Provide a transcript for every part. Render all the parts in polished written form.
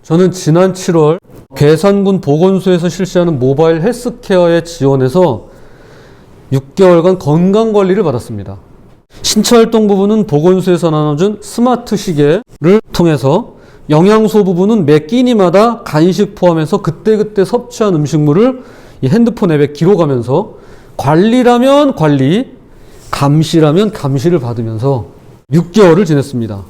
저는 지난 7월 괴산군 보건소에서 실시하는 모바일 헬스케어에 지원해서 6개월간 건강관리를 받았습니다. 신체활동 부분은 보건소에서 나눠준 스마트 시계를 통해서, 영양소 부분은 매 끼니마다 간식 포함해서 그때그때 섭취한 음식물을 이 핸드폰 앱에 기록하면서, 관리라면 관리, 감시라면 감시를 받으면서 6개월을 지냈습니다.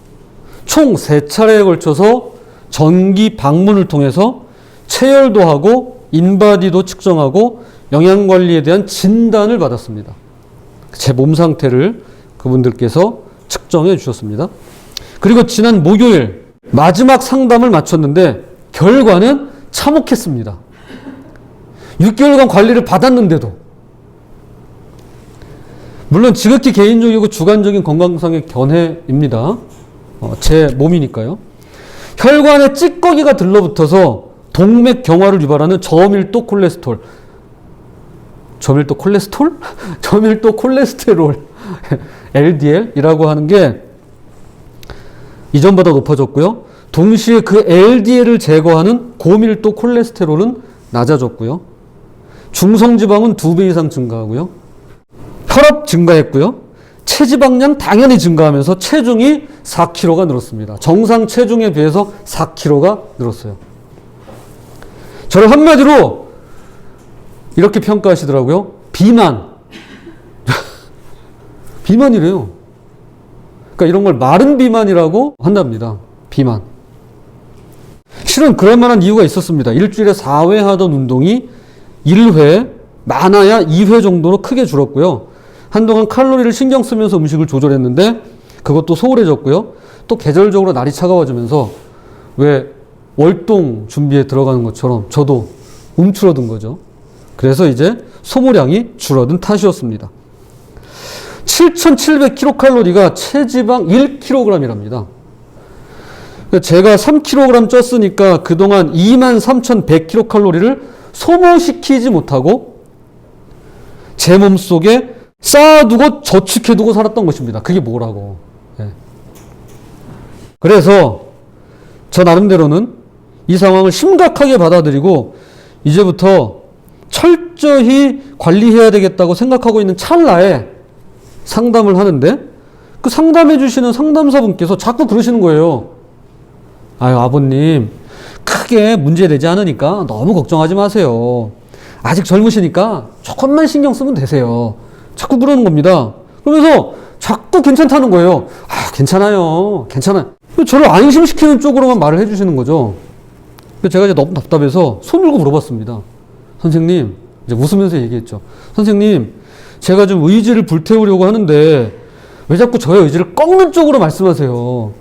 총 3차례에 걸쳐서 정기 방문을 통해서 체열도 하고 인바디도 측정하고 영양관리에 대한 진단을 받았습니다. 제 몸 상태를 그분들께서 측정해 주셨습니다. 그리고 지난 목요일 마지막 상담을 마쳤는데 결과는 참혹했습니다. 6개월간 관리를 받았는데도, 물론 지극히 개인적이고 주관적인 건강상의 견해입니다. 제 몸이니까요. 혈관에 찌꺼기가 들러붙어서 동맥 경화를 유발하는 저밀도 콜레스테롤 LDL이라고 하는 게 이전보다 높아졌고요. 동시에 그 LDL을 제거하는 고밀도 콜레스테롤은 낮아졌고요. 중성지방은 2배 이상 증가하고요. 혈압 증가했고요. 체지방량 당연히 증가하면서 체중이 4kg가 늘었습니다. 정상 체중에 비해서 4kg가 늘었어요. 저를 한마디로 이렇게 평가하시더라고요. 비만. 비만이래요. 그러니까 이런 걸 마른 비만이라고 한답니다. 비만. 실은 그럴 만한 이유가 있었습니다. 일주일에 4회 하던 운동이 1회, 많아야 2회 정도로 크게 줄었고요. 한동안 칼로리를 신경 쓰면서 음식을 조절했는데 그것도 소홀해졌고요. 또 계절적으로 날이 차가워지면서 왜 월동 준비에 들어가는 것처럼 저도 움츠러든 거죠. 그래서 이제 소모량이 줄어든 탓이었습니다. 7,700kcal 체지방 1kg이랍니다. 제가 3kg 쪘으니까 그동안 23,100kcal를 소모시키지 못하고 제 몸속에 쌓아두고 저축해두고 살았던 것입니다. 그게 뭐라고. 그래서 저 나름대로는 이 상황을 심각하게 받아들이고 이제부터 철저히 관리해야 되겠다고 생각하고 있는 찰나에 상담을 하는데, 그 상담해 주시는 상담사분께서 자꾸 그러시는 거예요. 아유, 아버님, 크게 문제되지 않으니까 너무 걱정하지 마세요. 아직 젊으시니까 조금만 신경 쓰면 되세요. 자꾸 그러는 겁니다. 그러면서 자꾸 괜찮다는 거예요. 아, 괜찮아요. 괜찮아요. 저를 안심시키는 쪽으로만 말을 해주시는 거죠. 제가 이제 너무 답답해서 손 들고 물어봤습니다. 선생님, 이제 웃으면서 얘기했죠. 선생님, 제가 좀 의지를 불태우려고 하는데 왜 자꾸 저의 의지를 꺾는 쪽으로 말씀하세요?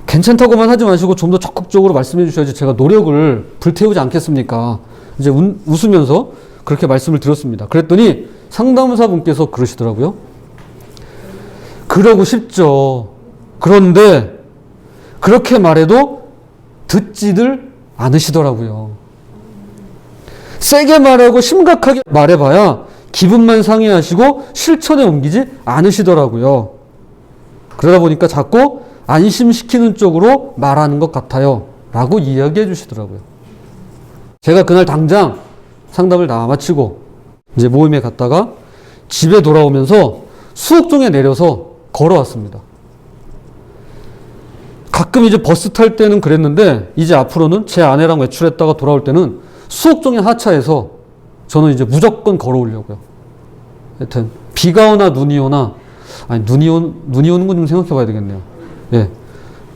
괜찮다고만 하지 마시고 좀 더 적극적으로 말씀해 주셔야지 제가 노력을 불태우지 않겠습니까? 이제 웃으면서 그렇게 말씀을 드렸습니다. 그랬더니 상담사분께서 그러시더라고요. 그러고 싶죠. 그런데 그렇게 말해도 듣지들 않으시더라고요. 세게 말하고 심각하게 말해봐야 기분만 상해하시고 실천에 옮기지 않으시더라고요. 그러다 보니까 자꾸 안심시키는 쪽으로 말하는 것 같아요. 라고 이야기해 주시더라고요. 제가 그날 당장 상담을 다 마치고 이제 모임에 갔다가 집에 돌아오면서 수옥동에 내려서 걸어왔습니다. 가끔 이제 버스 탈 때는 그랬는데 이제 앞으로는 제 아내랑 외출했다가 돌아올 때는 수옥동에 하차해서 저는 이제 무조건 걸어오려고요. 하여튼 비가 오나 눈이 오나, 아니 눈이 오는 건 좀 생각해 봐야 되겠네요. 예.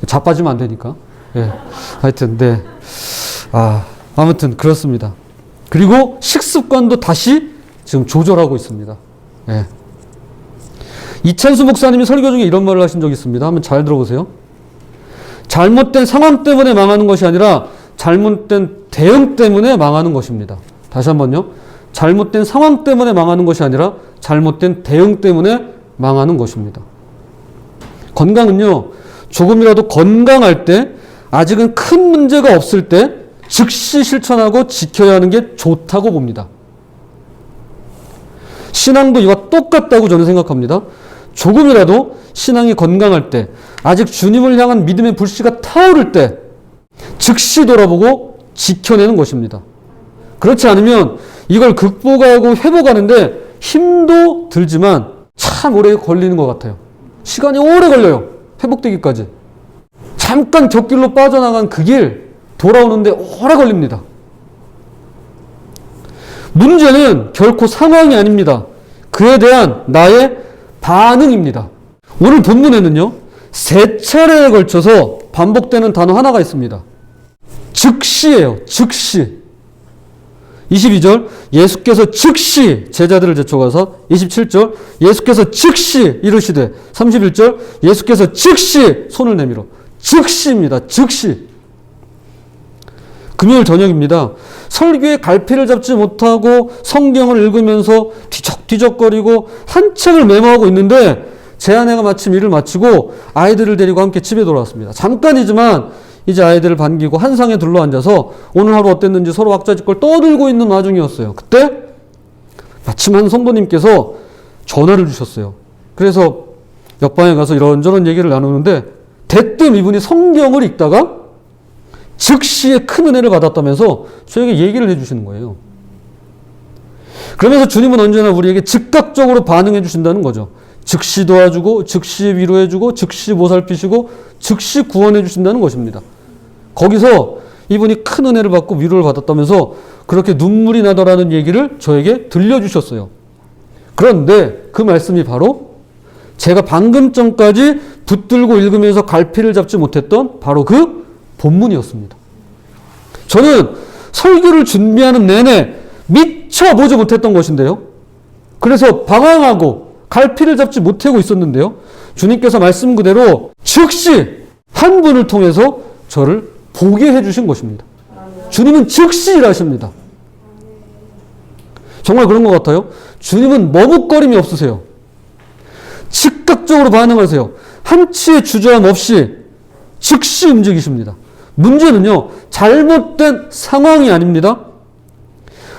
자빠지면 안 되니까. 예. 하여튼 네. 아무튼 그렇습니다. 그리고 식습관도 다시 지금 조절하고 있습니다. 예. 이찬수 목사님이 설교 중에 이런 말을 하신 적이 있습니다. 한번 잘 들어보세요. 잘못된 상황 때문에 망하는 것이 아니라 잘못된 대응 때문에 망하는 것입니다. 다시 한번요. 잘못된 상황 때문에 망하는 것이 아니라 잘못된 대응 때문에 망하는 것입니다. 건강은요, 조금이라도 건강할 때, 아직은 큰 문제가 없을 때 즉시 실천하고 지켜야 하는 게 좋다고 봅니다. 신앙도 이와 똑같다고 저는 생각합니다. 조금이라도 신앙이 건강할 때, 아직 주님을 향한 믿음의 불씨가 타오를 때, 즉시 돌아보고 지켜내는 것입니다. 그렇지 않으면 이걸 극복하고 회복하는데 힘도 들지만 참 오래 걸리는 것 같아요. 시간이 오래 걸려요. 회복되기까지. 잠깐 곁길로 빠져나간 그 길 돌아오는데 오래 걸립니다. 문제는 결코 상황이 아닙니다. 그에 대한 나의 반응입니다. 오늘 본문에는요, 3차례에 걸쳐서 반복되는 단어 하나가 있습니다. 즉시예요. 즉시. 22절 예수께서 즉시 제자들을 제쳐가서, 27절 예수께서 즉시 이르시되, 31절 예수께서 즉시 손을 내밀어. 즉시입니다. 즉시. 금요일 저녁입니다. 설교에 갈피를 잡지 못하고 성경을 읽으면서 뒤적뒤적거리고 한참을 메모하고 있는데 제 아내가 마침 일을 마치고 아이들을 데리고 함께 집에 돌아왔습니다. 잠깐이지만 이제 아이들을 반기고 한 상에 둘러앉아서 오늘 하루 어땠는지 서로 왁자지껄 떠들고 있는 와중이었어요. 그때 마침 한 성도님께서 전화를 주셨어요. 그래서 옆방에 가서 이런저런 얘기를 나누는데 대뜸 이분이 성경을 읽다가 즉시에 큰 은혜를 받았다면서 저에게 얘기를 해주시는 거예요. 그러면서 주님은 언제나 우리에게 즉각적으로 반응해 주신다는 거죠. 즉시 도와주고, 즉시 위로해주고, 즉시 보살피시고, 즉시 구원해 주신다는 것입니다. 거기서 이분이 큰 은혜를 받고 위로를 받았다면서 그렇게 눈물이 나더라는 얘기를 저에게 들려주셨어요. 그런데 그 말씀이 바로 제가 방금 전까지 붙들고 읽으면서 갈피를 잡지 못했던 바로 그 본문이었습니다. 저는 설교를 준비하는 내내 미처 보지 못했던 것인데요. 그래서 방황하고 갈피를 잡지 못하고 있었는데요. 주님께서 말씀 그대로 즉시 한 분을 통해서 저를 보게 해주신 것입니다. 주님은 즉시 일하십니다. 정말 그런 것 같아요. 주님은 머뭇거림이 없으세요. 즉각적으로 반응하세요. 한치의 주저함 없이 즉시 움직이십니다. 문제는요, 잘못된 상황이 아닙니다.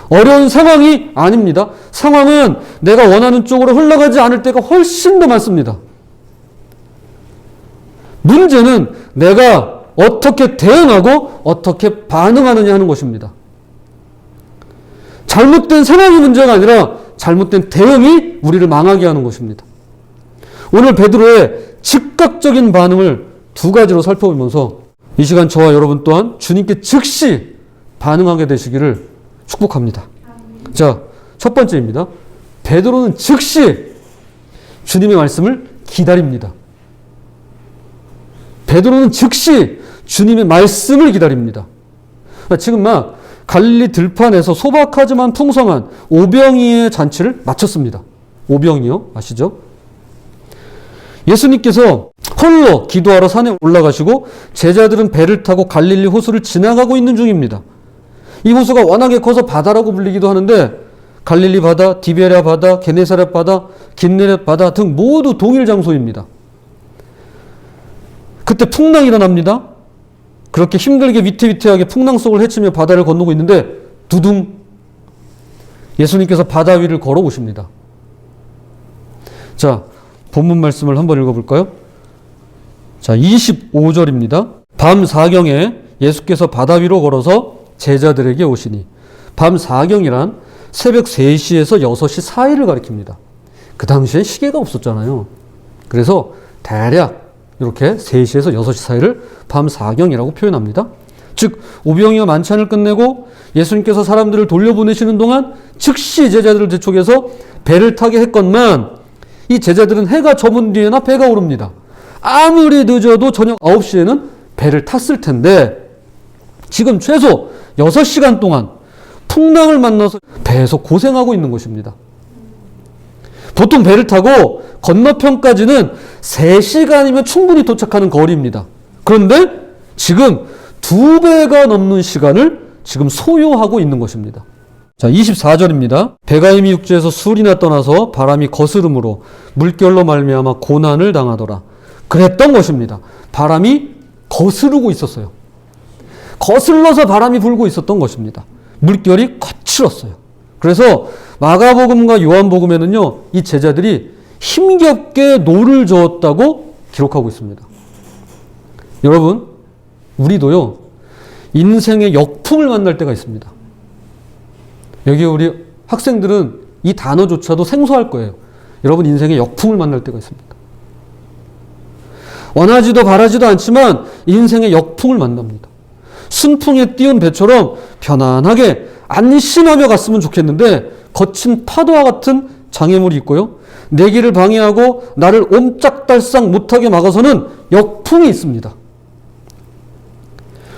어려운 상황이 아닙니다. 상황은 내가 원하는 쪽으로 흘러가지 않을 때가 훨씬 더 많습니다. 문제는 내가 어떻게 대응하고 어떻게 반응하느냐 하는 것입니다. 잘못된 상황이 문제가 아니라 잘못된 대응이 우리를 망하게 하는 것입니다. 오늘 베드로의 즉각적인 반응을 두 가지로 살펴보면서 이 시간 저와 여러분 또한 주님께 즉시 반응하게 되시기를 축복합니다. 자, 첫 번째입니다. 베드로는 즉시 주님의 말씀을 기다립니다. 베드로는 즉시 주님의 말씀을 기다립니다. 지금 막 갈릴리 들판에서 소박하지만 풍성한 오병이의 잔치를 마쳤습니다. 오병이요? 아시죠? 예수님께서 홀로 기도하러 산에 올라가시고 제자들은 배를 타고 갈릴리 호수를 지나가고 있는 중입니다. 이 호수가 워낙에 커서 바다라고 불리기도 하는데 갈릴리 바다, 디베랴 바다, 게네사렛 바다, 긴네렛 바다 등 모두 동일 장소입니다. 그때 풍랑이 일어납니다. 그렇게 힘들게 위태위태하게 풍랑 속을 헤치며 바다를 건너고 있는데 두둥 예수님께서 바다 위를 걸어오십니다. 자, 본문 말씀을 한번 읽어볼까요? 자, 25절입니다. 밤 4경에 예수께서 바다 위로 걸어서 제자들에게 오시니, 밤 4경이란 새벽 3시에서 6시 사이를 가리킵니다. 그 당시에 시계가 없었잖아요. 그래서 대략 이렇게 3시에서 6시 사이를 밤 4경이라고 표현합니다. 즉 오병이어 만찬을 끝내고 예수님께서 사람들을 돌려보내시는 동안 즉시 제자들을 재촉해서 배를 타게 했건만 이 제자들은 해가 저문 뒤에나 배가 오릅니다. 아무리 늦어도 저녁 9시에는 배를 탔을 텐데 지금 최소 6시간 동안 풍랑을 만나서 배에서 고생하고 있는 것입니다. 보통 배를 타고 건너편까지는 3시간이면 충분히 도착하는 거리입니다. 그런데 지금 2배가 넘는 시간을 지금 소요하고 있는 것입니다. 자, 24절입니다. 배가 이미 육지에서 수리나 떠나서 바람이 거스름으로 물결로 말미암아 고난을 당하더라. 그랬던 것입니다. 바람이 거스르고 있었어요. 거슬러서 바람이 불고 있었던 것입니다. 물결이 거칠었어요. 그래서 마가복음과 요한복음에는요, 이 제자들이 힘겹게 노를 저었다고 기록하고 있습니다. 여러분, 우리도요, 인생의 역풍을 만날 때가 있습니다. 여기 우리 학생들은 이 단어조차도 생소할 거예요. 여러분, 인생의 역풍을 만날 때가 있습니다. 원하지도 바라지도 않지만 인생의 역풍을 만납니다. 순풍에 띄운 배처럼 편안하게 안심하며 갔으면 좋겠는데 거친 파도와 같은 장애물이 있고요. 내 길을 방해하고 나를 옴짝달싹 못하게 막아서는 역풍이 있습니다.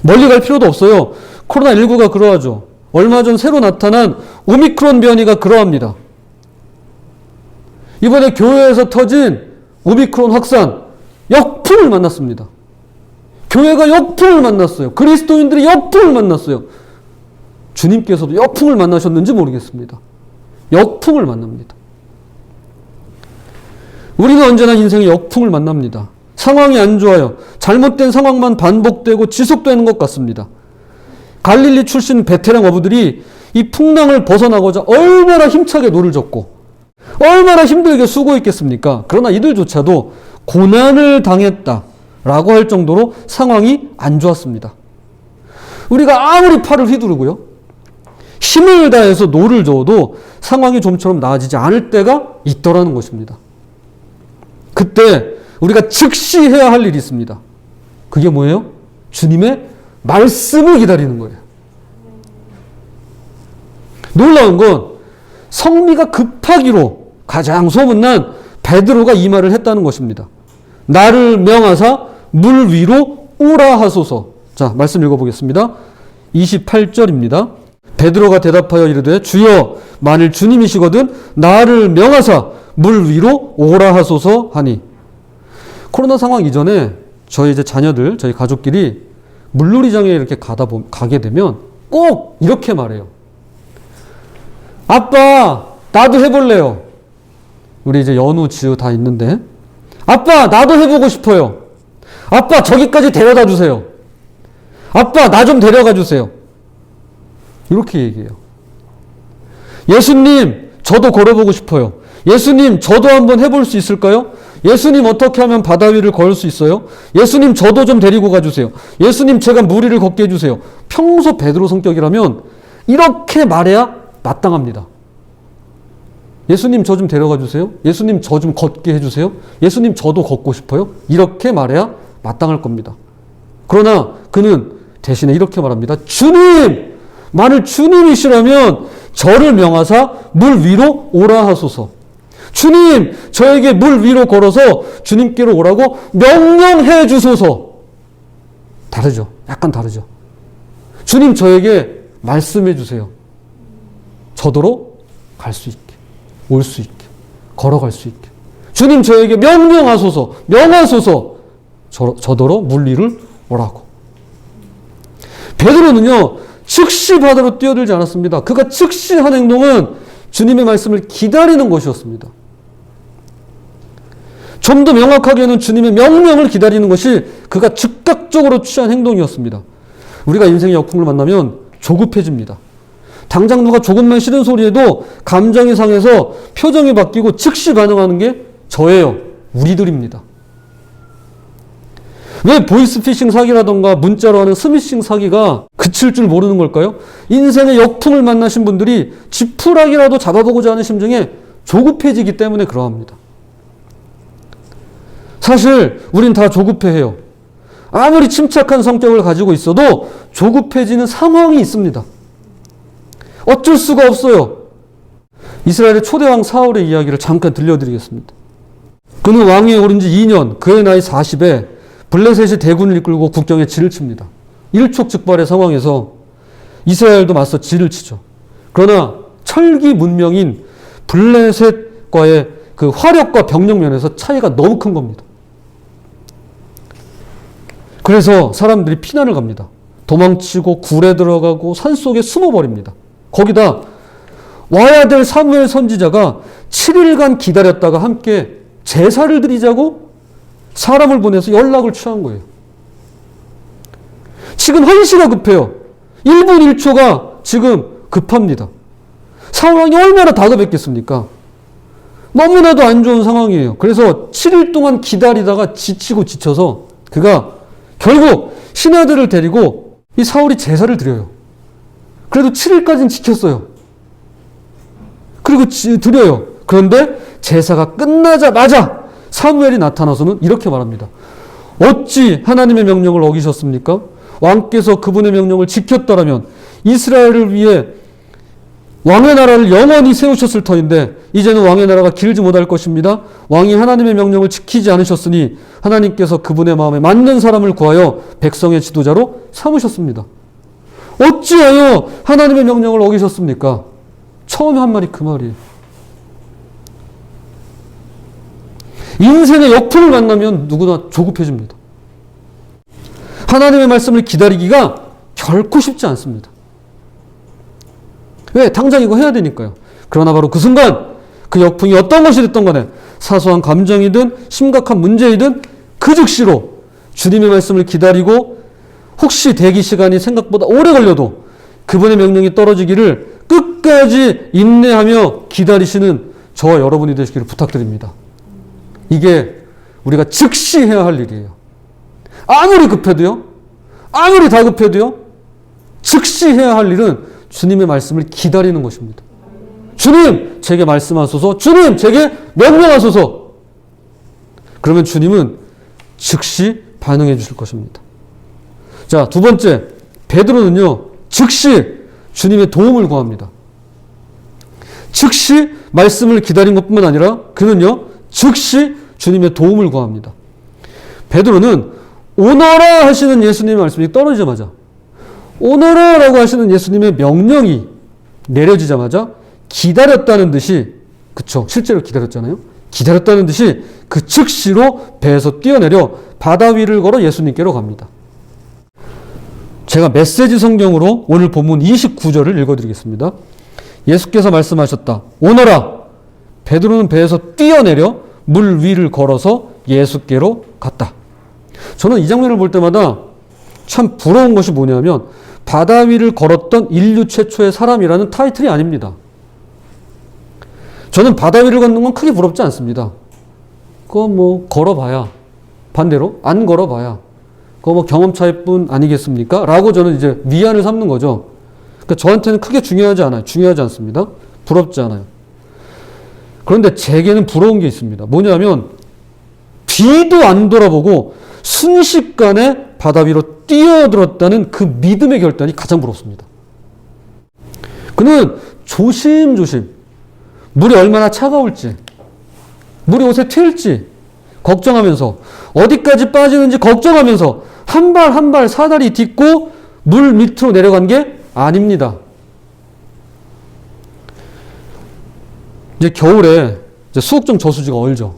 멀리 갈 필요도 없어요. 코로나19가 그러하죠. 얼마 전 새로 나타난 오미크론 변이가 그러합니다. 이번에 교회에서 터진 오미크론 확산, 역풍을 만났습니다. 교회가 역풍을 만났어요. 그리스도인들이 역풍을 만났어요. 주님께서도 역풍을 만나셨는지 모르겠습니다. 역풍을 만납니다. 우리는 언제나 인생의 역풍을 만납니다. 상황이 안 좋아요. 잘못된 상황만 반복되고 지속되는 것 같습니다. 갈릴리 출신 베테랑 어부들이 이 풍랑을 벗어나고자 얼마나 힘차게 노를 젓고 얼마나 힘들게 수고했겠습니까? 그러나 이들조차도 고난을 당했다라고 할 정도로 상황이 안 좋았습니다. 우리가 아무리 팔을 휘두르고요, 힘을 다해서 노를 저어도 상황이 좀처럼 나아지지 않을 때가 있더라는 것입니다. 그때 우리가 즉시 해야 할 일이 있습니다. 그게 뭐예요? 주님의 말씀을 기다리는 거예요. 놀라운 건 성미가 급하기로 가장 소문난 베드로가 이 말을 했다는 것입니다. 나를 명하사 물 위로 오라 하소서. 자, 말씀 읽어보겠습니다. 28절입니다. 베드로가 대답하여 이르되 주여 만일 주님이시거든 나를 명하사 물 위로 오라 하소서 하니. 코로나 상황 이전에 저희 이제 자녀들, 저희 가족끼리 물놀이장에 이렇게 가게 되면 꼭 이렇게 말해요. 아빠, 나도 해볼래요. 우리 이제 연우, 지우 다 있는데, 아빠, 나도 해보고 싶어요. 아빠, 저기까지 데려다 주세요. 아빠, 나 좀 데려가 주세요. 이렇게 얘기해요. 예수님, 저도 걸어보고 싶어요. 예수님, 저도 한번 해볼 수 있을까요? 예수님, 어떻게 하면 바다 위를 걸을 수 있어요? 예수님, 저도 좀 데리고 가주세요. 예수님, 제가 물 위를 걷게 해주세요. 평소 베드로 성격이라면 이렇게 말해야 마땅합니다. 예수님, 저 좀 데려가 주세요. 예수님, 저 좀 걷게 해주세요. 예수님, 저도 걷고 싶어요. 이렇게 말해야 마땅할 겁니다. 그러나 그는 대신에 이렇게 말합니다. 주님! 만일 주님이시라면 저를 명하사 물 위로 오라 하소서. 주님, 저에게 물 위로 걸어서 주님께로 오라고 명령해 주소서. 다르죠? 약간 다르죠? 주님, 저에게 말씀해 주세요. 저더러 갈 수 있게, 올 수 있게, 걸어갈 수 있게. 주님, 저에게 명령하소서, 명하소서. 저더러 물 위를 오라고. 베드로는요, 즉시 바다로 뛰어들지 않았습니다. 그가 즉시 한 행동은 주님의 말씀을 기다리는 것이었습니다. 좀 더 명확하게는 주님의 명령을 기다리는 것이 그가 즉각적으로 취한 행동이었습니다. 우리가 인생의 역풍을 만나면 조급해집니다. 당장 누가 조금만 싫은 소리에도 감정이 상해서 표정이 바뀌고 즉시 반응하는 게 저예요. 우리들입니다. 왜 보이스피싱 사기라던가 문자로 하는 스미싱 사기가 그칠 줄 모르는 걸까요? 인생의 역풍을 만나신 분들이 지푸라기라도 잡아보고자 하는 심정에 조급해지기 때문에 그러합니다. 사실 우린 다 조급해해요. 아무리 침착한 성격을 가지고 있어도 조급해지는 상황이 있습니다. 어쩔 수가 없어요. 이스라엘의 초대왕 사울의 이야기를 잠깐 들려드리겠습니다. 그는 왕위에 오른 지 2년, 그의 나이 40에 블레셋이 대군을 이끌고 국경에 진을 칩니다. 일촉즉발의 상황에서 이스라엘도 맞서 진을 치죠. 그러나 철기 문명인 블레셋과의 그 화력과 병력 면에서 차이가 너무 큰 겁니다. 그래서 사람들이 피난을 갑니다. 도망치고 굴에 들어가고 산속에 숨어버립니다. 거기다 와야 될 사무엘 선지자가 7일간 기다렸다가 함께 제사를 드리자고 사람을 보내서 연락을 취한 거예요. 지금 한시가 급해요. 1분 1초가 지금 급합니다. 상황이 얼마나 다급했겠습니까? 너무나도 안 좋은 상황이에요. 그래서 7일 동안 기다리다가 지치고 지쳐서 그가 결국 신하들을 데리고 이 사울이 제사를 드려요. 그래도 7일까지는 지켰어요. 그리고 드려요. 그런데 제사가 끝나자마자 사무엘이 나타나서는 이렇게 말합니다. 어찌 하나님의 명령을 어기셨습니까? 왕께서 그분의 명령을 지켰더라면 이스라엘을 위해 왕의 나라를 영원히 세우셨을 터인데 이제는 왕의 나라가 길지 못할 것입니다. 왕이 하나님의 명령을 지키지 않으셨으니 하나님께서 그분의 마음에 맞는 사람을 구하여 백성의 지도자로 삼으셨습니다. 어찌하여 하나님의 명령을 어기셨습니까? 처음에 한 말이 그 말이에요. 인생의 역풍을 만나면 누구나 조급해집니다. 하나님의 말씀을 기다리기가 결코 쉽지 않습니다. 왜? 당장 이거 해야 되니까요. 그러나 바로 그 순간 그 역풍이 어떤 것이 됐던 간에 사소한 감정이든 심각한 문제이든 그 즉시로 주님의 말씀을 기다리고 혹시 대기 시간이 생각보다 오래 걸려도 그분의 명령이 떨어지기를 끝까지 인내하며 기다리시는 저와 여러분이 되시기를 부탁드립니다. 이게 우리가 즉시 해야 할 일이에요. 아무리 급해도요. 아무리 다급해도요. 즉시 해야 할 일은 주님의 말씀을 기다리는 것입니다. 주님, 제게 말씀하소서. 주님, 제게 명령하소서. 그러면 주님은 즉시 반응해 주실 것입니다. 자, 두 번째, 베드로는요, 즉시 주님의 도움을 구합니다. 즉시 말씀을 기다린 것뿐만 아니라 그는요, 즉시 주님의 도움을 구합니다. 베드로는 오너라 하시는 예수님의 말씀이 떨어지자마자 오너라라고 하시는 예수님의 명령이 내려지자마자 기다렸다는 듯이, 그쵸, 실제로 기다렸잖아요. 기다렸다는 듯이 그 즉시로 배에서 뛰어내려 바다 위를 걸어 예수님께로 갑니다. 제가 메시지 성경으로 오늘 본문 29절을 읽어드리겠습니다. 예수께서 말씀하셨다. 오너라! 베드로는 배에서 뛰어내려 물 위를 걸어서 예수께로 갔다. 저는 이 장면을 볼 때마다 참 부러운 것이 뭐냐면 바다 위를 걸었던 인류 최초의 사람이라는 타이틀이 아닙니다. 저는 바다 위를 걷는 건 크게 부럽지 않습니다. 그거 뭐 걸어봐야, 반대로 안 걸어봐야 그거 뭐 경험차일 뿐 아니겠습니까? 라고 저는 이제 위안을 삼는 거죠. 그러니까 저한테는 크게 중요하지 않아요. 중요하지 않습니다. 부럽지 않아요. 그런데 제게는 부러운 게 있습니다. 뭐냐면 뒤도 안 돌아보고 순식간에 바다 위로 뛰어들었다는 그 믿음의 결단이 가장 부럽습니다. 그는 조심조심 물이 얼마나 차가울지, 물이 옷에 튈지 걱정하면서, 어디까지 빠지는지 걱정하면서 한 발 한 발 사다리 딛고 물 밑으로 내려간 게 아닙니다. 이제 겨울에 이제 수옥정 저수지가 얼죠.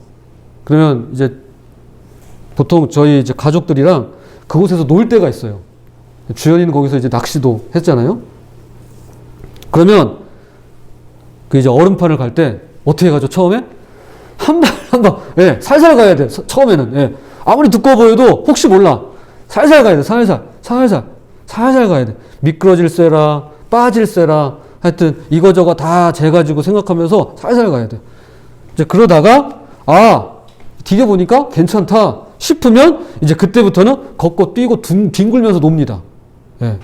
그러면 이제 보통 저희 이제 가족들이랑 그곳에서 놀 때가 있어요. 주연이는 거기서 이제 낚시도 했잖아요. 그러면 그 이제 얼음판을 갈 때 어떻게 가죠? 처음에 한 발 한 발, 예, 살살 가야 돼. 처음에는, 예, 아무리 두꺼워 보여도 혹시 몰라. 살살 가야 돼. 살살 가야 돼. 미끄러질세라, 빠질세라, 하여튼 이거저거 다 재가지고 생각하면서 살살 가야 돼. 이제 그러다가 디뎌보니까 괜찮다 싶으면 이제 그때부터는 걷고 뛰고 뒹굴면서 놉니다. 예.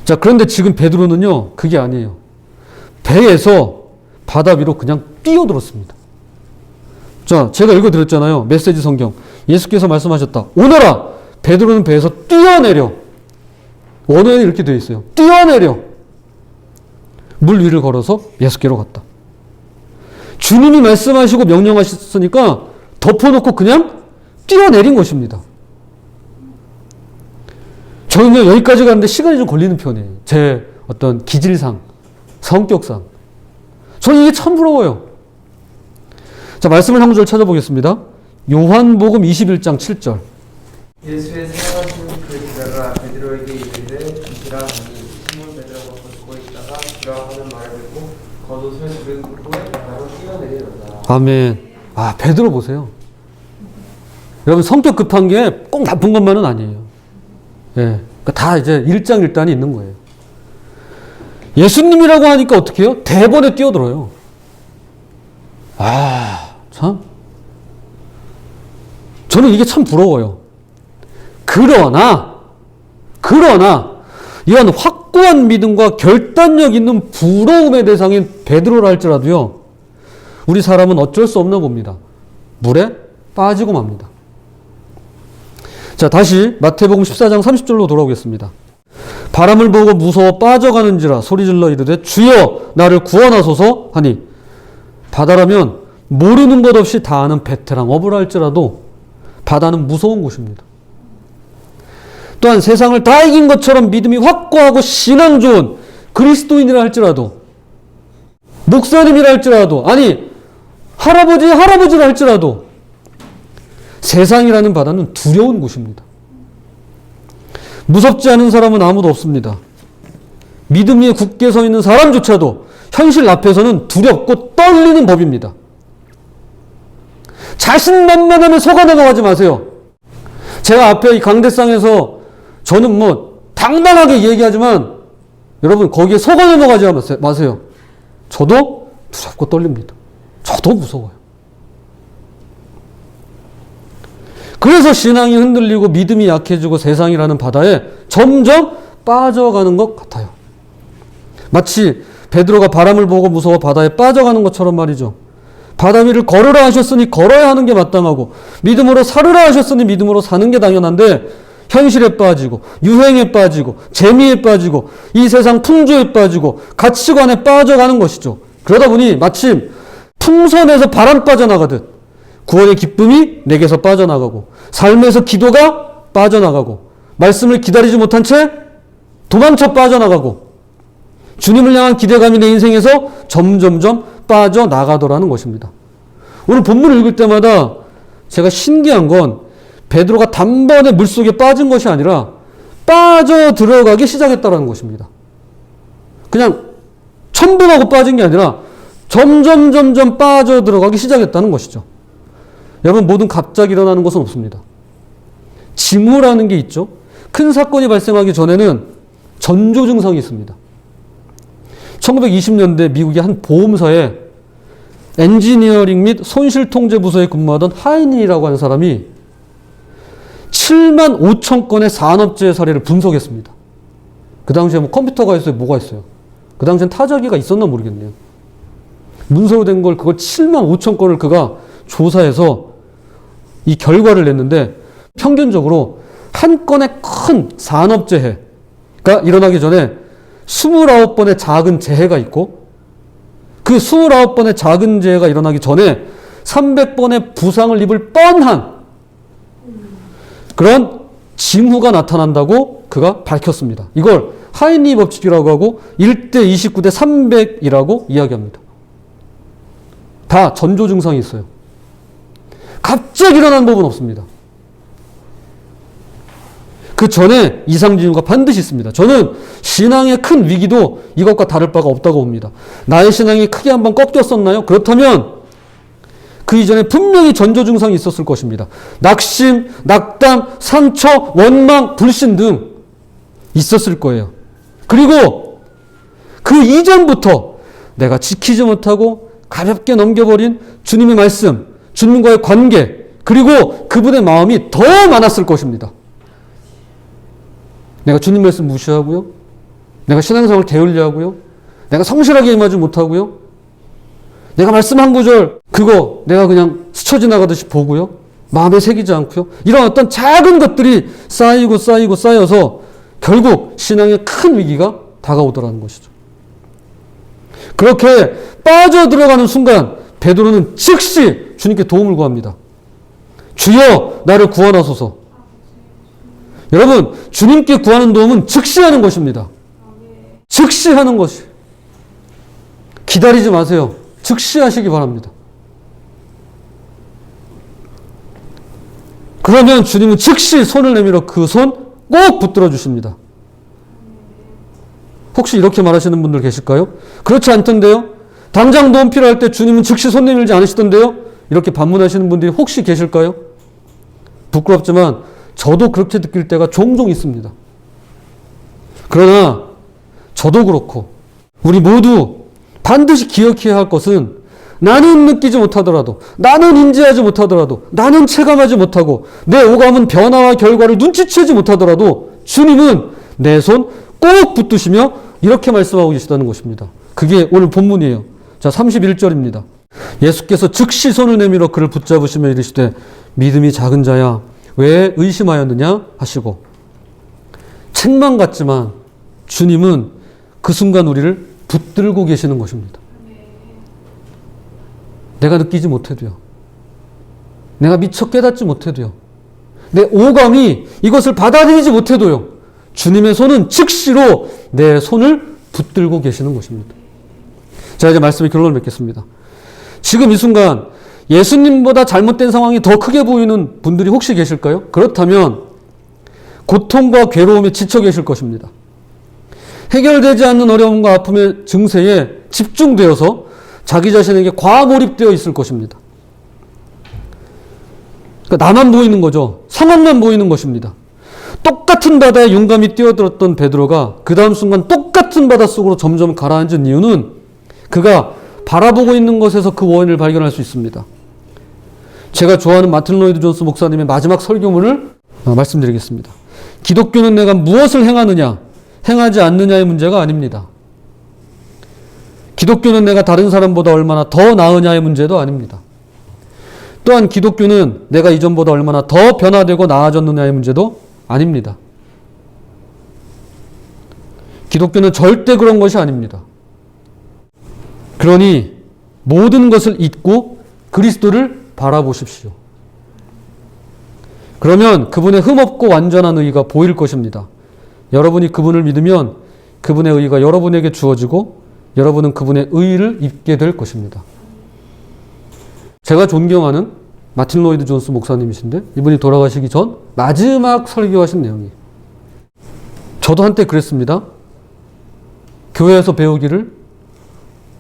자, 그런데 지금 베드로는요, 그게 아니에요. 배에서 바다 위로 그냥 뛰어들었습니다. 자, 제가 읽어드렸잖아요. 메시지 성경. 예수께서 말씀하셨다. 오너라! 베드로는 배에서 뛰어내려. 원어에는 이렇게 되어 있어요. 뛰어내려. 물 위를 걸어서 예수께로 갔다. 주님이 말씀하시고 명령하셨으니까 덮어놓고 그냥 뛰어내린 것입니다. 저는요, 여기까지 가는데 시간이 좀 걸리는 편이에요. 제 어떤 기질상, 성격상. 저는 이게 참 부러워요. 자, 말씀을 한 구절 찾아보겠습니다. 요한복음 21장 7절. 예수의 사랑하신 그 제자가 베드로에게 이르되 이시라 하니 시몬 베드로가 걷고 있다가 주라 하는 말을 듣고 겉옷을 두른 후에 바다로 뛰어내리더라. 아멘. 베드로 보세요. 여러분, 성격 급한 게 꼭 나쁜 것만은 아니에요. 예. 그러니까 다 이제 일장일단이 있는 거예요. 예수님이라고 하니까 어떻게 해요? 대번에 뛰어들어요. 참. 저는 이게 참 부러워요. 그러나 그러나 이런 확고한 믿음과 결단력 있는 부러움의 대상인 베드로라 할지라도요, 우리 사람은 어쩔 수 없나 봅니다. 물에 빠지고 맙니다. 자, 다시 마태복음 14장 30절로 돌아오겠습니다. 바람을 보고 무서워 빠져가는지라 소리질러 이르되 주여 나를 구원하소서 하니, 바다라면 모르는 것 없이 다 아는 베테랑 어부라 할지라도 바다는 무서운 곳입니다. 또한 세상을 다 이긴 것처럼 믿음이 확고하고 신앙 좋은 그리스도인이라 할지라도, 목사님이라 할지라도, 아니 할아버지라 할지라도 세상이라는 바다는 두려운 곳입니다. 무섭지 않은 사람은 아무도 없습니다. 믿음 위에 굳게 서 있는 사람조차도 현실 앞에서는 두렵고 떨리는 법입니다. 자신만만하면 속아 넘어가지 마세요. 제가 앞에 이 강대상에서 저는 뭐 당당하게 얘기하지만 여러분 거기에 속아 넘어가지 마세요. 저도 무섭고 떨립니다. 저도 무서워요. 그래서 신앙이 흔들리고 믿음이 약해지고 세상이라는 바다에 점점 빠져가는 것 같아요. 마치 베드로가 바람을 보고 무서워 바다에 빠져가는 것처럼 말이죠. 바다 위를 걸으라 하셨으니 걸어야 하는 게 마땅하고, 믿음으로 살으라 하셨으니 믿음으로 사는 게 당연한데, 현실에 빠지고 유행에 빠지고 재미에 빠지고 이 세상 풍조에 빠지고 가치관에 빠져가는 것이죠. 그러다 보니 마침 풍선에서 바람 빠져나가듯 구원의 기쁨이 내게서 빠져나가고, 삶에서 기도가 빠져나가고, 말씀을 기다리지 못한 채 도망쳐 빠져나가고, 주님을 향한 기대감이 내 인생에서 점점점 빠져나가더라는 것입니다. 오늘 본문을 읽을 때마다 제가 신기한 건 베드로가 단번에 물속에 빠진 것이 아니라 빠져 들어가기 시작했다는 것입니다. 그냥 첨벙하고 빠진 게 아니라 점점 빠져 들어가기 시작했다는 것이죠. 여러분, 뭐든 갑자기 일어나는 것은 없습니다. 징후라는 게 있죠. 큰 사건이 발생하기 전에는 전조 증상이 있습니다. 1920년대 미국의 한 보험사에 엔지니어링 및 손실통제부서에 근무하던 하인이라고 하는 사람이 7만 5천 건의 산업재해 사례를 분석했습니다. 그 당시에 뭐 컴퓨터가 있어요? 뭐가 있어요? 그 당시엔 타자기가 있었나 모르겠네요. 문서로 된 걸, 그걸 7만 5천 건을 그가 조사해서 이 결과를 냈는데, 평균적으로 한 건의 큰 산업재해가 일어나기 전에 29번의 작은 재해가 있고, 그 29번의 작은 재해가 일어나기 전에 300번의 부상을 입을 뻔한 그런 징후가 나타난다고 그가 밝혔습니다. 이걸 하인리 법칙이라고 하고 1대 29대 300이라고 이야기합니다. 다 전조 증상이 있어요. 갑자기 일어나는 법은 없습니다. 그 전에 이상 징후가 반드시 있습니다. 저는 신앙의 큰 위기도 이것과 다를 바가 없다고 봅니다. 나의 신앙이 크게 한번 꺾였었나요? 그렇다면 그 이전에 분명히 전조 증상이 있었을 것입니다. 낙심, 낙담, 상처, 원망, 불신 등 있었을 거예요. 그리고 그 이전부터 내가 지키지 못하고 가볍게 넘겨버린 주님의 말씀, 주님과의 관계, 그리고 그분의 마음이 더 많았을 것입니다. 내가 주님 말씀 무시하고요. 내가 신앙생활을 게을리하고요. 내가 성실하게 임하지 못하고요. 내가 말씀 한 구절 그거 내가 그냥 스쳐 지나가듯이 보고요. 마음에 새기지 않고요. 이런 어떤 작은 것들이 쌓여서 결국 신앙의 큰 위기가 다가오더라는 것이죠. 그렇게 빠져들어가는 순간 베드로는 즉시 주님께 도움을 구합니다. 주여 나를 구원하소서. 여러분, 주님께 구하는 도움은 즉시 하는 것입니다. 즉시 하는 것이. 기다리지 마세요. 즉시 하시기 바랍니다. 그러면 주님은 즉시 손을 내밀어 그 손 꼭 붙들어 주십니다. 혹시 이렇게 말하시는 분들 계실까요? 그렇지 않던데요? 당장 도움 필요할 때 주님은 즉시 손 내밀지 않으시던데요? 이렇게 반문하시는 분들이 혹시 계실까요? 부끄럽지만 저도 그렇게 느낄 때가 종종 있습니다. 그러나 저도 그렇고 우리 모두 반드시 기억해야 할 것은, 나는 느끼지 못하더라도, 나는 인지하지 못하더라도, 나는 체감하지 못하고, 내 오감은 변화와 결과를 눈치채지 못하더라도 주님은 내 손 꼭 붙드시며 이렇게 말씀하고 계시다는 것입니다. 그게 오늘 본문이에요. 자, 31절입니다. 예수께서 즉시 손을 내밀어 그를 붙잡으시며 이르시되 믿음이 작은 자야 왜 의심하였느냐 하시고, 책망 같지만 주님은 그 순간 우리를 붙들고 계시는 것입니다. 내가 느끼지 못해도요, 내가 미처 깨닫지 못해도요, 내 오감이 이것을 받아들이지 못해도요, 주님의 손은 즉시로 내 손을 붙들고 계시는 것입니다. 자, 이제 말씀의 결론을 맺겠습니다. 지금 이 순간 예수님보다 잘못된 상황이 더 크게 보이는 분들이 혹시 계실까요? 그렇다면 고통과 괴로움에 지쳐 계실 것입니다. 해결되지 않는 어려움과 아픔의 증세에 집중되어서 자기 자신에게 과몰입되어 있을 것입니다. 그러니까 나만 보이는 거죠. 상황만 보이는 것입니다. 똑같은 바다에 용감히 뛰어들었던 베드로가 그 다음 순간 똑같은 바다 속으로 점점 가라앉은 이유는 그가 바라보고 있는 것에서 그 원인을 발견할 수 있습니다. 제가 좋아하는 마틴 로이드 존스 목사님의 마지막 설교문을 말씀드리겠습니다. 기독교는 내가 무엇을 행하느냐, 행하지 않느냐의 문제가 아닙니다. 기독교는 내가 다른 사람보다 얼마나 더 나으냐의 문제도 아닙니다. 또한 기독교는 내가 이전보다 얼마나 더 변화되고 나아졌느냐의 문제도 아닙니다. 기독교는 절대 그런 것이 아닙니다. 그러니 모든 것을 잊고 그리스도를 바라보십시오. 그러면 그분의 흠없고 완전한 의가 보일 것입니다. 여러분이 그분을 믿으면 그분의 의가 여러분에게 주어지고 여러분은 그분의 의를 입게 될 것입니다. 제가 존경하는 마틴 로이드 존스 목사님이신데 이분이 돌아가시기 전 마지막 설교하신 내용이에요. 저도 한때 그랬습니다. 교회에서 배우기를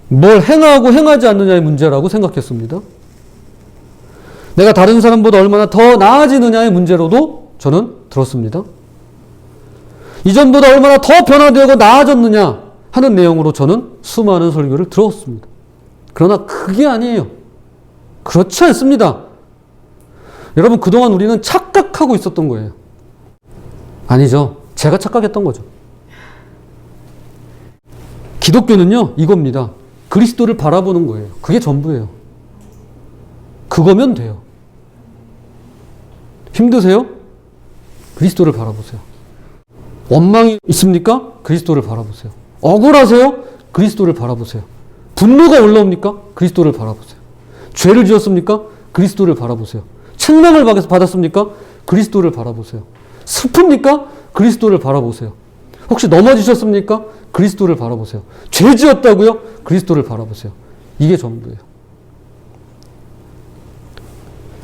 뭘 행하고 행하지 않느냐의 문제라고 생각했습니다. 내가 다른 사람보다 얼마나 더 나아지느냐의 문제로도 저는 들었습니다. 이전보다 얼마나 더 변화되고 나아졌느냐 하는 내용으로 저는 수많은 설교를 들었습니다. 그러나 그게 아니에요. 그렇지 않습니다. 여러분, 그동안 우리는 착각하고 있었던 거예요. 아니죠. 제가 착각했던 거죠. 기독교는요, 이겁니다. 그리스도를 바라보는 거예요. 그게 전부예요. 그거면 돼요. 힘드세요? 그리스도를 바라보세요. 원망이 있습니까? 그리스도를 바라보세요. 억울하세요? 그리스도를 바라보세요. 분노가 올라옵니까? 그리스도를 바라보세요. 죄를 지었습니까? 그리스도를 바라보세요. 책망을 받았습니까? 그리스도를 바라보세요. 슬픕니까? 그리스도를 바라보세요. 혹시 넘어지셨습니까? 그리스도를 바라보세요. 죄 지었다고요? 그리스도를 바라보세요. 이게 전부예요.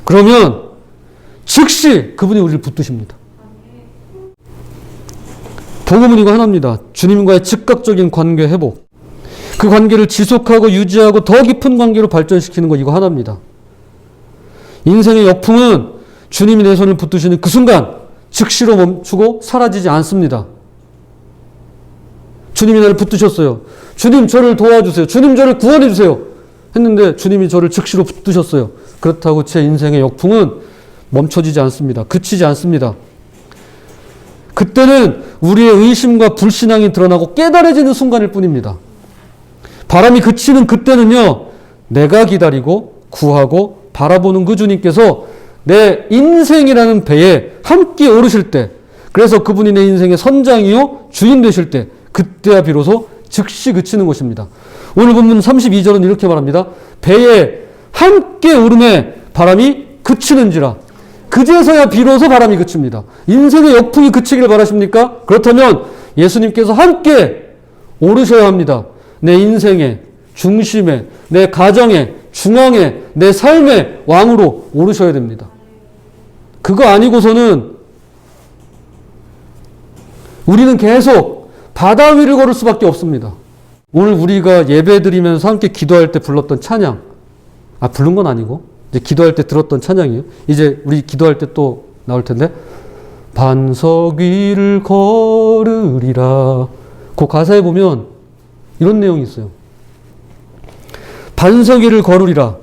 그러면 즉시 그분이 우리를 붙드십니다. 복음은 이거 하나입니다. 주님과의 즉각적인 관계 회복. 그 관계를 지속하고 유지하고 더 깊은 관계로 발전시키는 거 이거 하나입니다. 인생의 역풍은 주님이 내 손을 붙드시는 그 순간 즉시로 멈추고 사라지지 않습니다. 주님이 나를 붙드셨어요. 주님 저를 도와주세요. 주님 저를 구원해 주세요. 했는데 주님이 저를 즉시로 붙드셨어요. 그렇다고 제 인생의 역풍은 멈춰지지 않습니다. 그치지 않습니다. 그때는 우리의 의심과 불신앙이 드러나고 깨달아지는 순간일 뿐입니다. 바람이 그치는 그때는요, 내가 기다리고 구하고 바라보는 그 주님께서 내 인생이라는 배에 함께 오르실 때, 그래서 그분이 내 인생의 선장이요 주인 되실 때, 그때야 비로소 즉시 그치는 것입니다. 오늘 본문 32절은 이렇게 말합니다. 배에 함께 오름에 바람이 그치는지라. 그제서야 비로소 바람이 그칩니다. 인생의 역풍이 그치길 바라십니까? 그렇다면 예수님께서 함께 오르셔야 합니다. 내 인생의 중심에, 내 가정의 중앙에, 내 삶의 왕으로 오르셔야 됩니다. 그거 아니고서는 우리는 계속 바다 위를 걸을 수밖에 없습니다. 오늘 우리가 예배 드리면서 함께 기도할 때 불렀던 찬양, 부른 건 아니고 이제 기도할 때 들었던 찬양이에요. 이제 우리 기도할 때 또 나올 텐데, 반석 위를 걸으리라. 그 가사에 보면 이런 내용이 있어요. 반석 위를 걸으리라.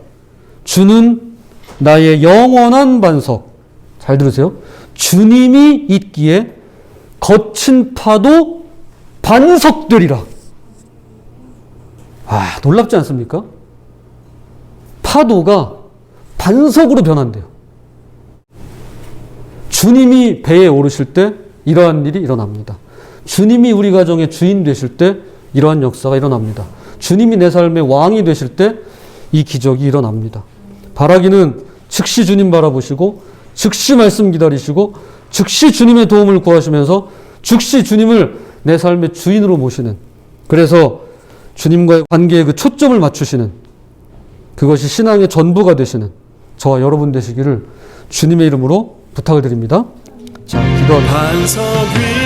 주는 나의 영원한 반석. 잘 들으세요. 주님이 있기에 거친 파도 반석되리라. 아, 놀랍지 않습니까? 파도가 반석으로 변한대요. 주님이 배에 오르실 때 이러한 일이 일어납니다. 주님이 우리 가정의 주인 되실 때 이러한 역사가 일어납니다. 주님이 내 삶의 왕이 되실 때 이 기적이 일어납니다. 바라기는 즉시 주님 바라보시고 즉시 말씀 기다리시고 즉시 주님의 도움을 구하시면서 즉시 주님을 내 삶의 주인으로 모시는, 그래서 주님과의 관계에 그 초점을 맞추시는, 그것이 신앙의 전부가 되시는 저와 여러분 되시기를 주님의 이름으로 부탁을 드립니다. 자, 기도하겠습니다.